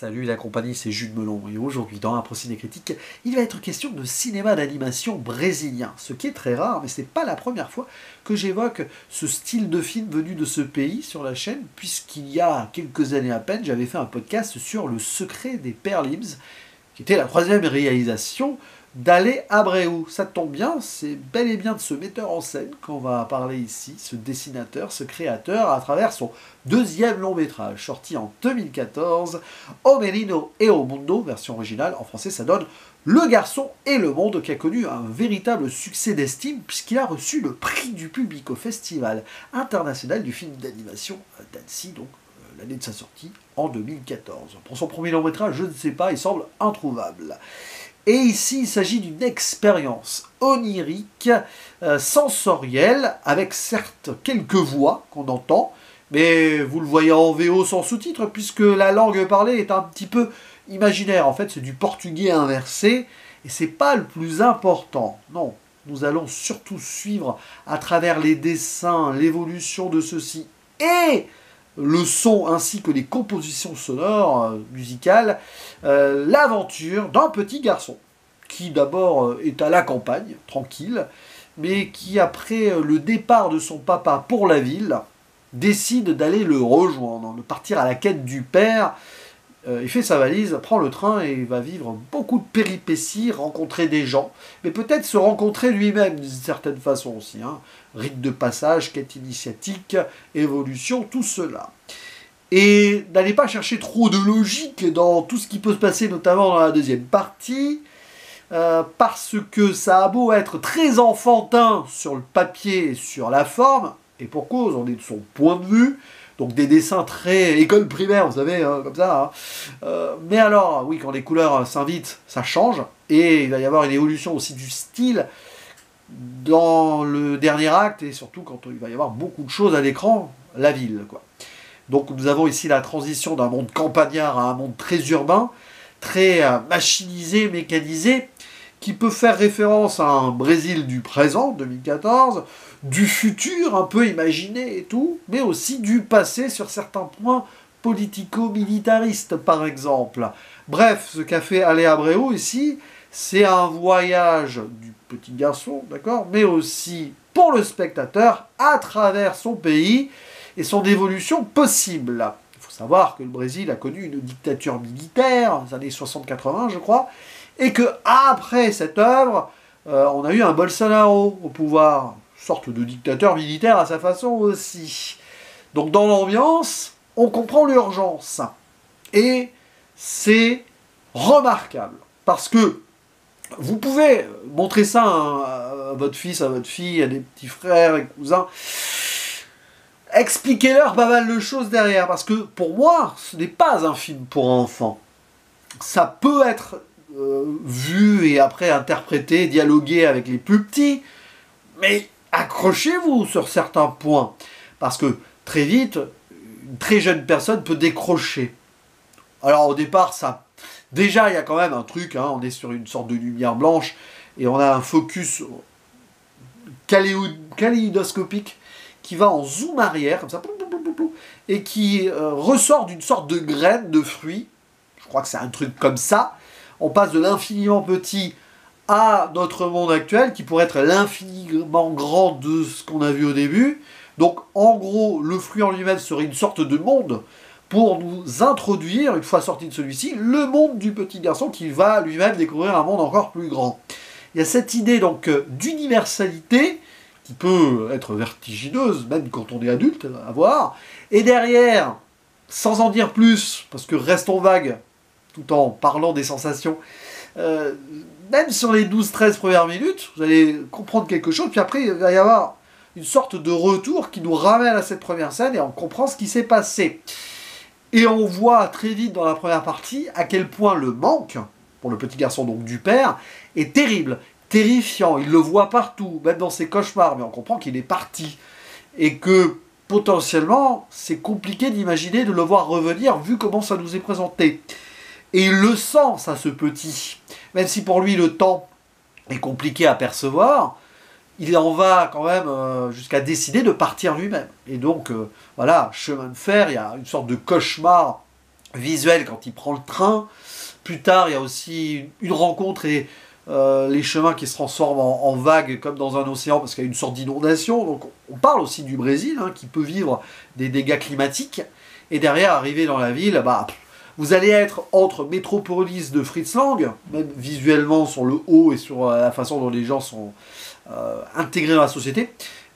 Salut la compagnie, c'est Jules Melon et aujourd'hui dans un procédé critique, il va être question de cinéma d'animation brésilien, ce qui est très rare, mais ce n'est pas la première fois que j'évoque ce style de film venu de ce pays sur la chaîne, puisqu'il y a quelques années à peine, j'avais fait un podcast sur Le Secret des Pères Lims, qui était la troisième réalisation d'Ale Abreu. Ça tombe bien, c'est bel et bien de ce metteur en scène qu'on va parler ici, ce dessinateur, ce créateur, à travers son deuxième long métrage, sorti en 2014, O Menino e o Mundo, version originale, en français ça donne Le Garçon et le Monde, qui a connu un véritable succès d'estime, puisqu'il a reçu le prix du public au Festival international du film d'animation d'Annecy, donc l'année de sa sortie, en 2014. Pour son premier long métrage, je ne sais pas, il semble introuvable. Et ici, il s'agit d'une expérience onirique, sensorielle, avec certes quelques voix qu'on entend, mais vous le voyez en VO sans sous-titres, puisque la langue parlée est un petit peu imaginaire. En fait, c'est du portugais inversé, et c'est pas le plus important. Non, nous allons surtout suivre à travers les dessins, l'évolution de ceux-ci, et le son ainsi que les compositions sonores, musicales, l'aventure d'un petit garçon qui d'abord est à la campagne, tranquille, mais qui après le départ de son papa pour la ville, décide d'aller le rejoindre, de partir à la quête du père. Il fait sa valise, prend le train et va vivre beaucoup de péripéties, rencontrer des gens, mais peut-être se rencontrer lui-même d'une certaine façon aussi. Rite de passage, quête initiatique, évolution, tout cela. Et n'allez pas chercher trop de logique dans tout ce qui peut se passer, notamment dans la deuxième partie, parce que ça a beau être très enfantin sur le papier et sur la forme, et pour cause, on est de son point de vue, donc des dessins très école primaire, vous savez, comme ça. Mais alors, oui, quand les couleurs s'invitent, ça change. Et il va y avoir une évolution aussi du style dans le dernier acte, et surtout quand il va y avoir beaucoup de choses à l'écran, la ville, quoi. Donc nous avons ici la transition d'un monde campagnard à un monde très urbain, très machinisé, mécanisé, qui peut faire référence à un Brésil du présent, 2014, du futur un peu imaginé et tout, mais aussi du passé sur certains points politico-militaristes par exemple. Bref, ce qu'a fait Ale Abreu ici, c'est un voyage du petit garçon, d'accord, mais aussi pour le spectateur à travers son pays et son évolution possible. Il faut savoir que le Brésil a connu une dictature militaire, dans les années 60-80 je crois, et que après cette œuvre, on a eu un Bolsonaro au pouvoir, sorte de dictateur militaire à sa façon aussi. Donc dans l'ambiance, on comprend l'urgence. Et c'est remarquable. Parce que vous pouvez montrer ça à votre fils, à votre fille, à des petits frères et cousins. Expliquez-leur pas mal de choses derrière. Parce que pour moi, ce n'est pas un film pour enfants. Ça peut être vu et après interprété, dialogué avec les plus petits. Mais accrochez-vous sur certains points, parce que très vite, une très jeune personne peut décrocher. Alors au départ, déjà il y a quand même un truc, on est sur une sorte de lumière blanche, et on a un focus kaléidoscopique qui va en zoom arrière, comme ça, et qui ressort d'une sorte de graine de fruit. Je crois que c'est un truc comme ça. On passe de l'infiniment petit à notre monde actuel, qui pourrait être l'infiniment grand de ce qu'on a vu au début. Donc, en gros, le fruit en lui-même serait une sorte de monde pour nous introduire, une fois sorti de celui-ci, le monde du petit garçon qui va lui-même découvrir un monde encore plus grand. Il y a cette idée donc d'universalité qui peut être vertigineuse, même quand on est adulte, à voir. Et derrière, sans en dire plus, parce que restons vagues, tout en parlant des sensations, même sur les 12-13 premières minutes, vous allez comprendre quelque chose, puis après, il va y avoir une sorte de retour qui nous ramène à cette première scène et on comprend ce qui s'est passé. Et on voit très vite dans la première partie à quel point le manque, pour le petit garçon donc du père, est terrible, terrifiant. Il le voit partout, même dans ses cauchemars, mais on comprend qu'il est parti. Et que potentiellement, c'est compliqué d'imaginer de le voir revenir vu comment ça nous est présenté. Et il le sent, ça, ce petit. Même si pour lui, le temps est compliqué à percevoir, il en va quand même jusqu'à décider de partir lui-même. Et donc, voilà, chemin de fer, il y a une sorte de cauchemar visuel quand il prend le train. Plus tard, il y a aussi une rencontre et les chemins qui se transforment en vagues comme dans un océan parce qu'il y a une sorte d'inondation. Donc on parle aussi du Brésil qui peut vivre des dégâts climatiques. Et derrière, arriver dans la ville, vous allez être entre Métropolis de Fritz Lang, même visuellement sur le haut et sur la façon dont les gens sont intégrés dans la société,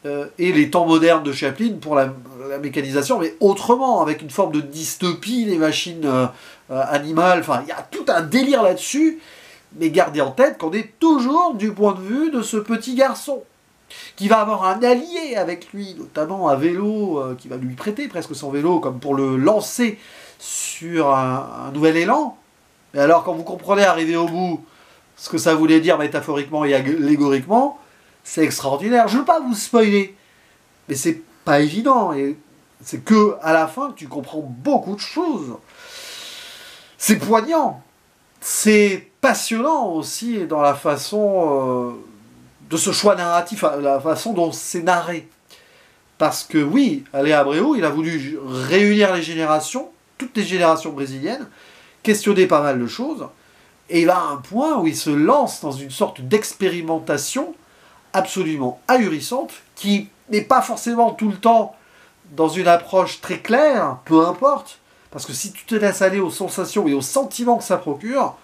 et les temps modernes de Chaplin pour la mécanisation, mais autrement, avec une forme de dystopie, les machines animales, enfin, il y a tout un délire là-dessus, mais gardez en tête qu'on est toujours du point de vue de ce petit garçon, qui va avoir un allié avec lui, notamment un vélo, qui va lui prêter presque son vélo, comme pour le lancer sur un nouvel élan. Et alors, quand vous comprenez, arriver au bout, ce que ça voulait dire métaphoriquement et allégoriquement, c'est extraordinaire. Je ne veux pas vous spoiler, mais c'est pas évident. Et c'est que à la fin, tu comprends beaucoup de choses. C'est poignant. C'est passionnant aussi dans la façon de ce choix narratif, la façon dont c'est narré. Parce que oui, Alain Abreu, il a voulu réunir les générations, toutes les générations brésiliennes, questionner pas mal de choses, et il va à un point où il se lance dans une sorte d'expérimentation absolument ahurissante, qui n'est pas forcément tout le temps dans une approche très claire, peu importe, parce que si tu te laisses aller aux sensations et aux sentiments que ça procure,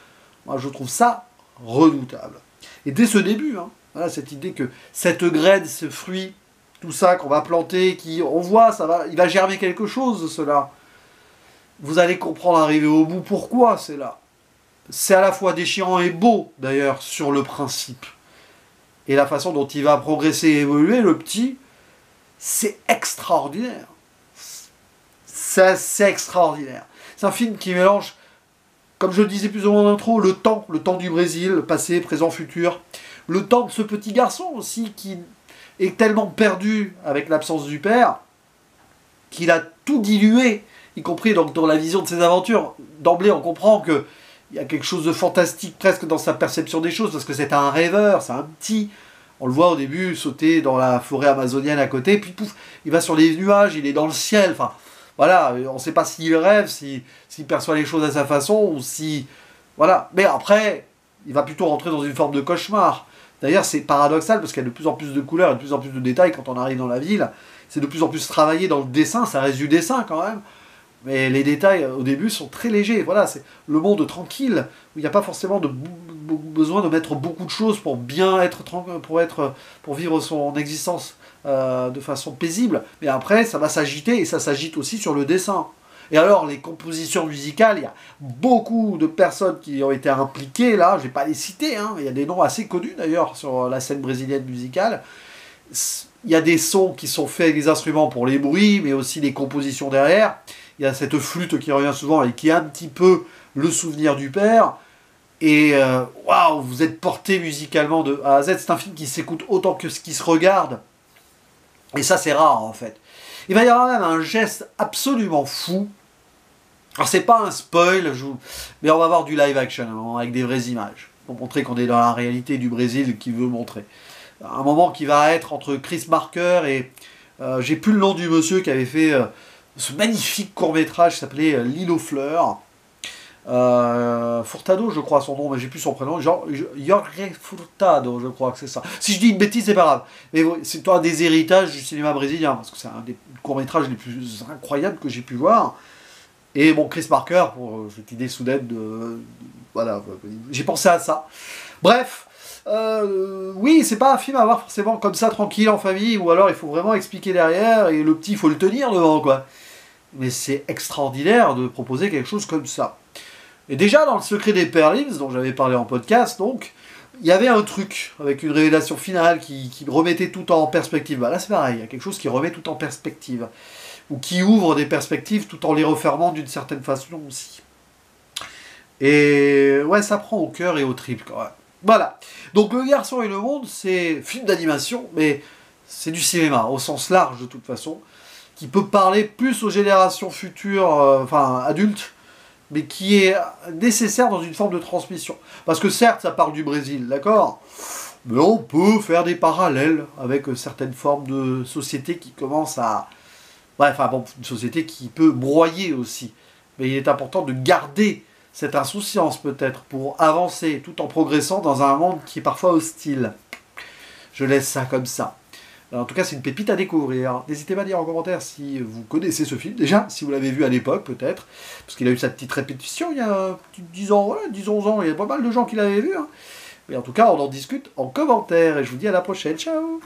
moi je trouve ça redoutable. Et dès ce début, voilà, cette idée que cette graine, ce fruit, tout ça qu'on va planter, on voit, il va germer quelque chose de cela. Vous allez comprendre, arriver au bout, pourquoi c'est là. C'est à la fois déchirant et beau, d'ailleurs, sur le principe. Et la façon dont il va progresser et évoluer, le petit, c'est extraordinaire. C'est extraordinaire. C'est un film qui mélange, comme je le disais plus ou moins en intro, le temps du Brésil, le passé, présent, futur. Le temps de ce petit garçon aussi, qui est tellement perdu avec l'absence du père, qu'il a tout dilué, y compris donc dans la vision de ses aventures. D'emblée, on comprend que il y a quelque chose de fantastique presque dans sa perception des choses, parce que c'est un rêveur, c'est un petit. On le voit au début sauter dans la forêt amazonienne à côté, puis pouf, il va sur les nuages, il est dans le ciel. Enfin, voilà, on ne sait pas s'il rêve, s'il perçoit les choses à sa façon, ou si. Voilà. Mais après, il va plutôt rentrer dans une forme de cauchemar. D'ailleurs, c'est paradoxal, parce qu'il y a de plus en plus de couleurs et de plus en plus de détails quand on arrive dans la ville. C'est de plus en plus travaillé dans le dessin, ça reste du dessin quand même. Mais les détails au début sont très légers. Voilà, c'est le monde tranquille où il n'y a pas forcément besoin de mettre beaucoup de choses pour bien être pour vivre son existence de façon paisible. Mais après, ça va s'agiter et ça s'agite aussi sur le dessin. Et alors, les compositions musicales, il y a beaucoup de personnes qui ont été impliquées là. Je ne vais pas les citer. Il y a des noms assez connus d'ailleurs sur la scène brésilienne musicale. Il y a des sons qui sont faits avec des instruments pour les bruits, mais aussi des compositions derrière. Il y a cette flûte qui revient souvent et qui est un petit peu le souvenir du père. Et waouh, vous êtes porté musicalement de A à Z. C'est un film qui s'écoute autant que ce qui se regarde. Et ça, c'est rare en fait. Il va y avoir même un geste absolument fou. Alors, c'est pas un spoil, mais on va voir du live action avec des vraies images. Pour montrer qu'on est dans la réalité du Brésil qu'il veut montrer. Un moment qui va être entre Chris Marker et. J'ai plus le nom du monsieur qui avait fait. Ce magnifique court-métrage qui s'appelait L'île aux fleurs. Furtado, je crois son nom, mais j'ai plus son prénom. Jorge Furtado, je crois que c'est ça. Si je dis une bêtise, c'est pas grave. Mais c'est un des héritages du cinéma brésilien, parce que c'est un des courts-métrages les plus incroyables que j'ai pu voir. Et bon, Chris Marker, pour cette idée soudaine voilà, j'ai pensé à ça. Bref. Oui, c'est pas un film à voir forcément comme ça, tranquille, en famille, ou alors il faut vraiment expliquer derrière, et le petit, il faut le tenir devant, quoi. Mais c'est extraordinaire de proposer quelque chose comme ça. Et déjà, dans Le Secret des Perlins, dont j'avais parlé en podcast, donc, il y avait un truc, avec une révélation finale qui remettait tout en perspective. Bah là, c'est pareil, il y a quelque chose qui remet tout en perspective, ou qui ouvre des perspectives tout en les refermant d'une certaine façon aussi. Et ouais, ça prend au cœur et au tripes, quand même. Voilà. Donc Le Garçon et le Monde, c'est film d'animation, mais c'est du cinéma, au sens large de toute façon, qui peut parler plus aux générations futures, enfin adultes, mais qui est nécessaire dans une forme de transmission. Parce que certes, ça parle du Brésil, d'accord, mais on peut faire des parallèles avec certaines formes de société qui commencent à... Bref, enfin bon, une société qui peut broyer aussi Mais il est important de garder cette insouciance peut-être pour avancer tout en progressant dans un monde qui est parfois hostile. Je laisse ça comme ça. En tout cas, c'est une pépite à découvrir. N'hésitez pas à dire en commentaire si vous connaissez ce film, déjà, si vous l'avez vu à l'époque peut-être, parce qu'il a eu sa petite répétition il y a 10 ans, voilà, 10-11 ans, il y a pas mal de gens qui l'avaient vu. Hein. Mais en tout cas, on en discute en commentaire, et je vous dis à la prochaine, ciao.